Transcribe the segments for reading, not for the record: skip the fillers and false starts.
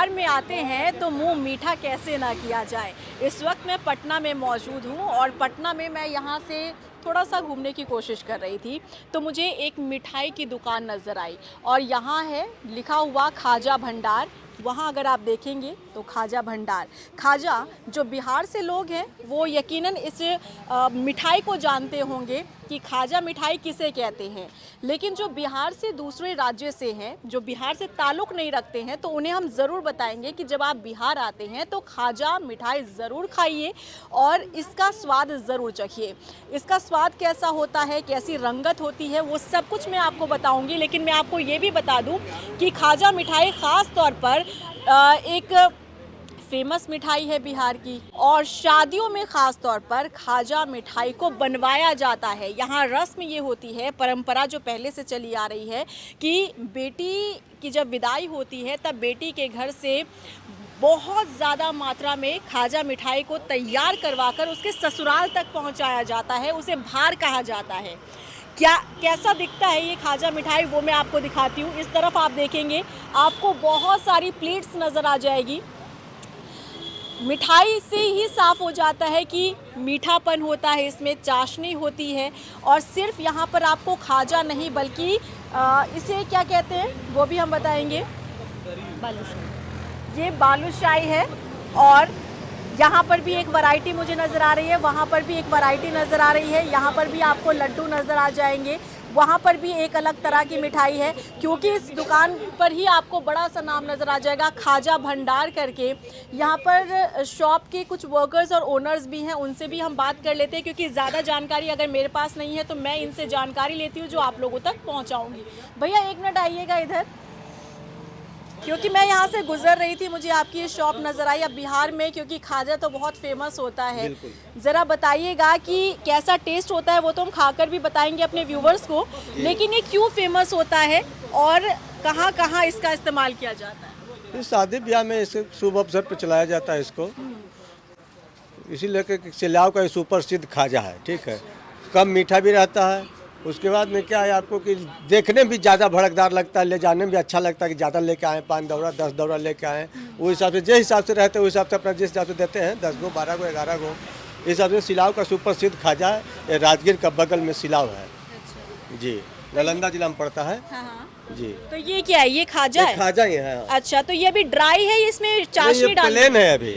बिहार में आते हैं तो मुंह मीठा कैसे ना किया जाए। इस वक्त मैं पटना में मौजूद हूँ और पटना में मैं यहाँ से थोड़ा सा घूमने की कोशिश कर रही थी तो मुझे एक मिठाई की दुकान नज़र आई और यहाँ है लिखा हुआ खाजा भंडार। वहाँ अगर आप देखेंगे तो खाजा भंडार, खाजा जो बिहार से लोग हैं वो यकीनन इस मिठाई को जानते होंगे कि खाजा मिठाई किसे कहते हैं। लेकिन जो बिहार से दूसरे राज्य से हैं, जो बिहार से ताल्लुक़ नहीं रखते हैं, तो उन्हें हम ज़रूर बताएंगे कि जब आप बिहार आते हैं तो खाजा मिठाई ज़रूर खाइए और इसका स्वाद ज़रूर चखिए। इसका स्वाद कैसा होता है, कैसी रंगत होती है, वो सब कुछ मैं आपको बताऊंगी। लेकिन मैं आपको ये भी बता दूं कि खाजा मिठाई ख़ास तौर पर एक फेमस मिठाई है बिहार की और शादियों में ख़ास तौर पर खाजा मिठाई को बनवाया जाता है। यहाँ रस्म ये होती है, परंपरा जो पहले से चली आ रही है कि बेटी की जब विदाई होती है तब बेटी के घर से बहुत ज़्यादा मात्रा में खाजा मिठाई को तैयार करवाकर उसके ससुराल तक पहुँचाया जाता है। उसे भार कहा जाता है। क्या कैसा दिखता है ये खाजा मिठाई वो मैं आपको दिखाती हूँ। इस तरफ आप देखेंगे आपको बहुत सारी प्लेट्स नज़र आ जाएगी। मिठाई से ही साफ़ हो जाता है कि मीठापन होता है, इसमें चाशनी होती है और सिर्फ यहाँ पर आपको खाजा नहीं बल्कि इसे क्या कहते हैं वो भी हम बताएंगे। बालूशाही, ये बालूशाही है और यहाँ पर भी एक वैरायटी मुझे नज़र आ रही है, वहाँ पर भी एक वैरायटी नज़र आ रही है, यहाँ पर भी आपको लड्डू नज़र आ जाएंगे, वहाँ पर भी एक अलग तरह की मिठाई है। क्योंकि इस दुकान पर ही आपको बड़ा सा नाम नज़र आ जाएगा खाजा भंडार करके। यहाँ पर शॉप के कुछ वर्कर्स और ओनर्स भी हैं, उनसे भी हम बात कर लेते हैं क्योंकि ज़्यादा जानकारी अगर मेरे पास नहीं है तो मैं इनसे जानकारी लेती हूँ जो आप लोगों तक पहुँचाऊँगी। भैया एक मिनट आइएगा इधर, क्योंकि मैं यहाँ से गुजर रही थी, मुझे आपकी ये शॉप नज़र आई। अब बिहार में क्योंकि खाजा तो बहुत फेमस होता है, ज़रा बताइएगा कि कैसा टेस्ट होता है। वो तो हम खाकर भी बताएंगे अपने व्यूवर्स को, लेकिन ये क्यों फेमस होता है और कहाँ कहाँ इसका इस्तेमाल किया जाता है। इस शादी ब्याह में इसे शुभ अवसर पर चलाया जाता है इसको, इसीलिए कि सिलाव का सुप्रसिद्ध खाजा है। ठीक है, कम मीठा भी रहता है। उसके बाद में क्या है आपको कि देखने में भी ज़्यादा भड़कदार लगता है, ले जाने में भी अच्छा लगता है कि ज़्यादा लेके आएँ, 5 दौरा 10 दौरा लेके आएँ। वो हिसाब से जिस हिसाब से रहते हैं उस हिसाब से अपना जिस हिसाब से देते हैं, 10 गो 12 गो 11 गो इस हिसाब से। सिलाव का सुप्रसिद्ध खाजा है, ये राजगीर का बगल में सिलाव है जी, नालंदा जिला में पड़ता है। हाँ। जी, तो ये क्या है, ये खाजा है? खाजा ही है। अच्छा, तो ये अभी ड्राई है, इसमें चाशनी डाल प्लेन है अभी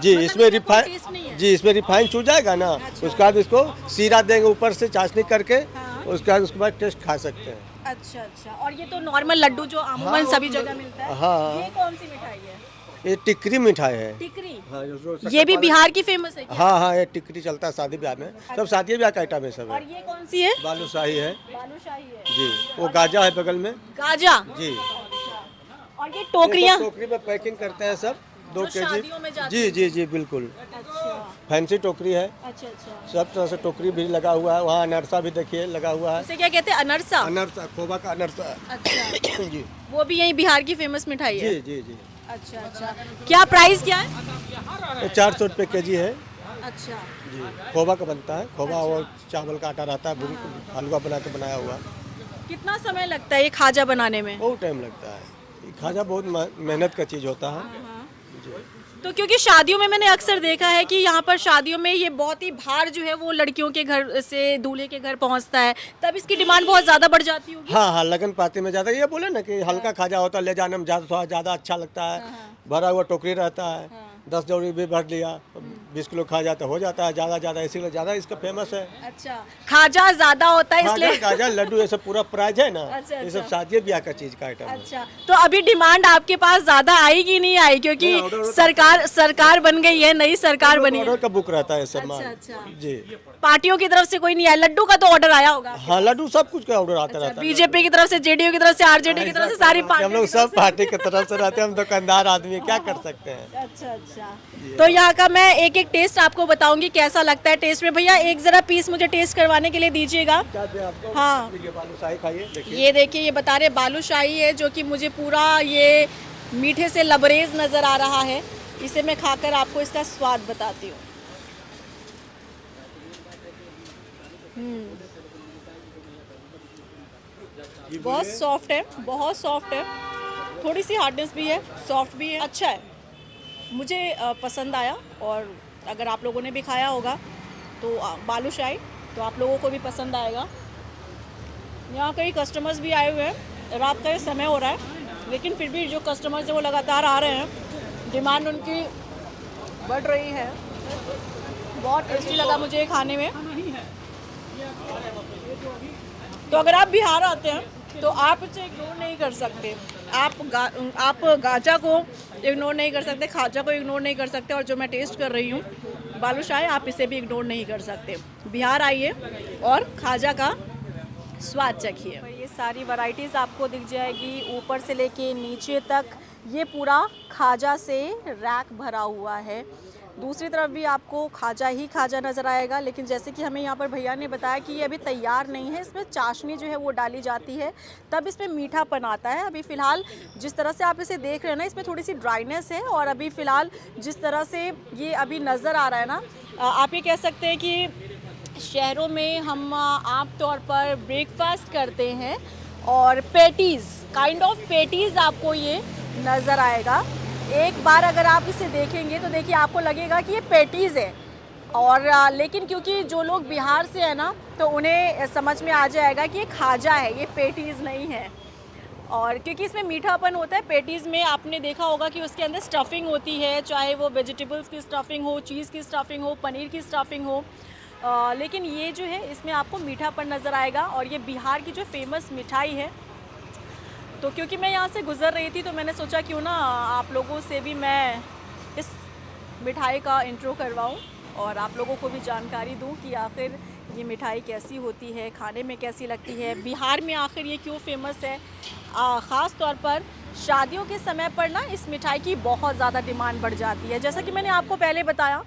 जी। इसमें रिफाइन जी, इसमें रिफाइन चू जाएगा ना। उसके बाद इसको सीरा देंगे ऊपर से चाशनी करके। उसके बाद टेस्ट खा सकते हैं। अच्छा अच्छा, और ये तो नॉर्मल लड्डू जो अमूमन सभी जगह मिलता है। हाँ। ये कौन सी मिठाई है? ये टिकरी मिठाई है। टिकरी? हाँ, ये भी बिहार की फेमस है क्या? हाँ हाँ, ये टिकरी चलता है शादी ब्याह में। सब शादी ब्याह का आइटम है सब है। और ये कौन सी है? बालूशाही है बालूशाही है जी। वो गाजा है बगल में। गाजा जी। और ये टोकरियाँ टोकरी में पैकिंग करते हैं सब, 2 शादियों में केजी। जाती जी जी जी बिल्कुल। अच्छा फैंसी टोकरी है, अच्छा अच्छा। सब तरह से टोकरी भी लगा हुआ है। वहाँ अनरसा भी देखिए लगा हुआ है। इसे क्या कहते हैं? अनरसा? अनरसा, खोबा का अनरसा। अच्छा जी वो भी यही बिहार की फेमस मिठाई है? जी जी जी। अच्छा अच्छा, क्या प्राइस क्या है? ये 400 रुपये केजी है अच्छा जी। खोबा का बनता है, खोबा और चावल का आटा रहता है, हलवा बना के बनाया हुआ। कितना समय लगता है ये खाजा बनाने में? बहुत टाइम लगता है। ये खाजा बहुत मेहनत का चीज़ होता है जी। तो क्योंकि शादियों में मैंने अक्सर देखा है कि यहाँ पर शादियों में ये बहुत ही भार जो है वो लड़कियों के घर से दूल्हे के घर पहुँचता है, तब इसकी डिमांड बहुत ज़्यादा बढ़ जाती होगी। हाँ हाँ, लगन पाती में ज़्यादा ये बोले ना कि हल्का खाजा होता है, ले जाने में ज़्यादा अच्छा लगता है। भरा हुआ टोकरी रहता है, 10 जोड़ी भी भर लिया, 20 किलो खा जाता हो जाता है ज़्यादा, इसीलिए ज़्यादा इसका फेमस है। अच्छा, खाजा ज़्यादा होता है इसलिए। खाजा लड्डू ये सब पूरा प्राइज है ना। अच्छा, ये सब अच्छा। शादी ब्याह का चीज़ का आइटम है। अच्छा, तो अभी डिमांड आपके पास ज़्यादा आई कि नहीं आई? क्योंकि सरकार बन गई है, नई सरकार बनी है। ऑर्डर का बुक रहता है सब माल अच्छा जी। पार्टियों की तरफ से कोई नहीं आया? लड्डू का तो ऑर्डर आया होगा? हाँ, लड्डू सब कुछ का ऑर्डर आता रहता है। बीजेपी की तरफ से, जेडीयू की तरफ से, आरजेडी की तरफ से, सारी पार्टी। हम लोग सब पार्टी की तरफ से रहते हैं, हम दुकानदार आदमी क्या कर सकते हैं। अच्छा अच्छा, तो यहाँ का मैं एक एक टेस्ट आपको बताऊंगी कैसा लगता है टेस्ट में। भैया एक जरा पीस मुझे टेस्ट करवाने के लिए दीजिएगा। हाँ, बालूशाही खाइए, देखिए। ये देखिए, ये बता रहे बालूशाही है जो कि मुझे पूरा ये मीठे से लबरेज नज़र आ रहा है। इसे मैं खाकर आपको इसका स्वाद बताती हूँ। बहुत सॉफ्ट है, बहुत सॉफ्ट है। थोड़ी सी हार्डनेस भी है, सॉफ्ट भी है, अच्छा है, मुझे पसंद आया। और अगर आप लोगों ने भी खाया होगा तो बालूशाही तो आप लोगों को भी पसंद आएगा। यहाँ कई कस्टमर्स भी आए हुए हैं, रात का ये समय हो रहा है, लेकिन फिर भी जो कस्टमर्स हैं वो लगातार आ रहे हैं, डिमांड उनकी बढ़ रही है। बहुत टेस्टी लगा मुझे ये खाने में। तो अगर आप बिहार आते हैं तो आप इसे इग्नोर नहीं कर सकते, आप गाजा को इग्नोर नहीं कर सकते, खाजा को इग्नोर नहीं कर सकते, और जो मैं टेस्ट कर रही हूँ बालूशाही, आप इसे भी इग्नोर नहीं कर सकते। बिहार आइए और खाजा का स्वाद चखिए। ये सारी वैरायटीज़ आपको दिख जाएगी ऊपर से लेके नीचे तक, ये पूरा खाजा से रैक भरा हुआ है। दूसरी तरफ भी आपको खाजा ही खाजा नज़र आएगा, लेकिन जैसे कि हमें यहाँ पर भैया ने बताया कि ये अभी तैयार नहीं है, इसमें चाशनी जो है वो डाली जाती है, तब इसमें मीठापन आता है। अभी फ़िलहाल जिस तरह से आप इसे देख रहे हैं ना, इसमें थोड़ी सी ड्राइनेस है, और अभी फ़िलहाल जिस तरह से ये अभी नज़र आ रहा है ना, आप ये कह सकते हैं कि शहरों में हम आम तौर पर ब्रेकफास्ट करते हैं, और पेटीज़, काइंड ऑफ पेटीज़ आपको ये नज़र आएगा। एक बार अगर आप इसे देखेंगे तो देखिए आपको लगेगा कि ये पेटीज़ है, और लेकिन क्योंकि जो लोग बिहार से हैं ना, तो उन्हें समझ में आ जाएगा कि ये खाजा है, ये पेटीज़ नहीं है। और क्योंकि इसमें मीठापन होता है, पेटीज़ में आपने देखा होगा कि उसके अंदर स्टफिंग होती है, चाहे वो वेजिटेबल्स की स्टफिंग हो, चीज़ की स्टफिंग हो, पनीर की स्टफिंग हो, लेकिन ये जो है इसमें आपको मीठापन नज़र आएगा। और ये बिहार की जो फेमस मिठाई है, तो क्योंकि मैं यहाँ से गुज़र रही थी तो मैंने सोचा क्यों ना आप लोगों से भी मैं इस मिठाई का इंट्रो करवाऊँ, और आप लोगों को भी जानकारी दूँ कि आखिर ये मिठाई कैसी होती है, खाने में कैसी लगती है, बिहार में आखिर ये क्यों फेमस है। ख़ास तौर पर शादियों के समय पर ना इस मिठाई की बहुत ज़्यादा डिमांड बढ़ जाती है। जैसा कि मैंने आपको पहले बताया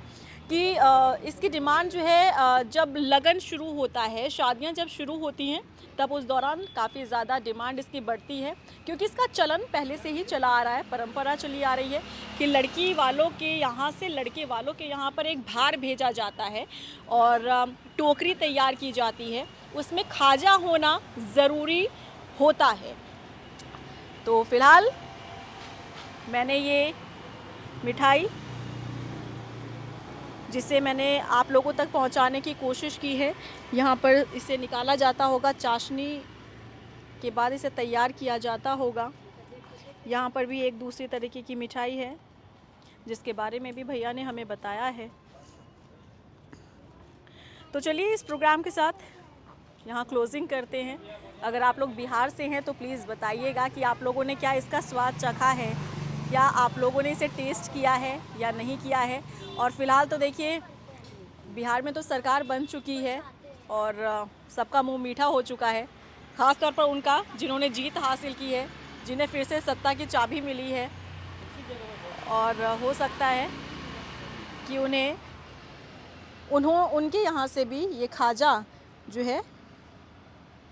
कि इसकी डिमांड जो है, जब लगन शुरू होता है, शादियां जब शुरू होती हैं, तब उस दौरान काफ़ी ज़्यादा डिमांड इसकी बढ़ती है, क्योंकि इसका चलन पहले से ही चला आ रहा है, परंपरा चली आ रही है कि लड़की वालों के यहाँ से लड़के वालों के यहाँ पर एक भार भेजा जाता है, और टोकरी तैयार की जाती है, उसमें खाजा होना ज़रूरी होता है। तो फ़िलहाल मैंने ये मिठाई, जिसे मैंने आप लोगों तक पहुंचाने की कोशिश की है, यहाँ पर इसे निकाला जाता होगा, चाशनी के बाद इसे तैयार किया जाता होगा। यहाँ पर भी एक दूसरी तरीके की मिठाई है जिसके बारे में भी भैया ने हमें बताया है। तो चलिए इस प्रोग्राम के साथ यहाँ क्लोजिंग करते हैं। अगर आप लोग बिहार से हैं तो प्लीज़ बताइएगा कि आप लोगों ने क्या इसका स्वाद चखा है, क्या आप लोगों ने इसे टेस्ट किया है या नहीं किया है। और फ़िलहाल तो देखिए बिहार में तो सरकार बन चुकी है और सबका मुंह मीठा हो चुका है, ख़ास तौर पर उनका जिन्होंने जीत हासिल की है, जिन्हें फिर से सत्ता की चाबी मिली है। और हो सकता है कि उनके यहाँ से भी ये खाजा जो है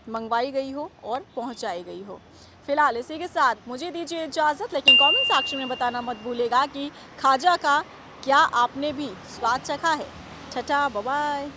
मंगवाई गई हो और पहुँचाई गई हो। फ़िलहाल इसी के साथ मुझे दीजिए इजाज़त, लेकिन कमेंट सेक्शन में बताना मत भूलिएगा कि खाजा का क्या आपने भी स्वाद चखा है। Tata, bye bye.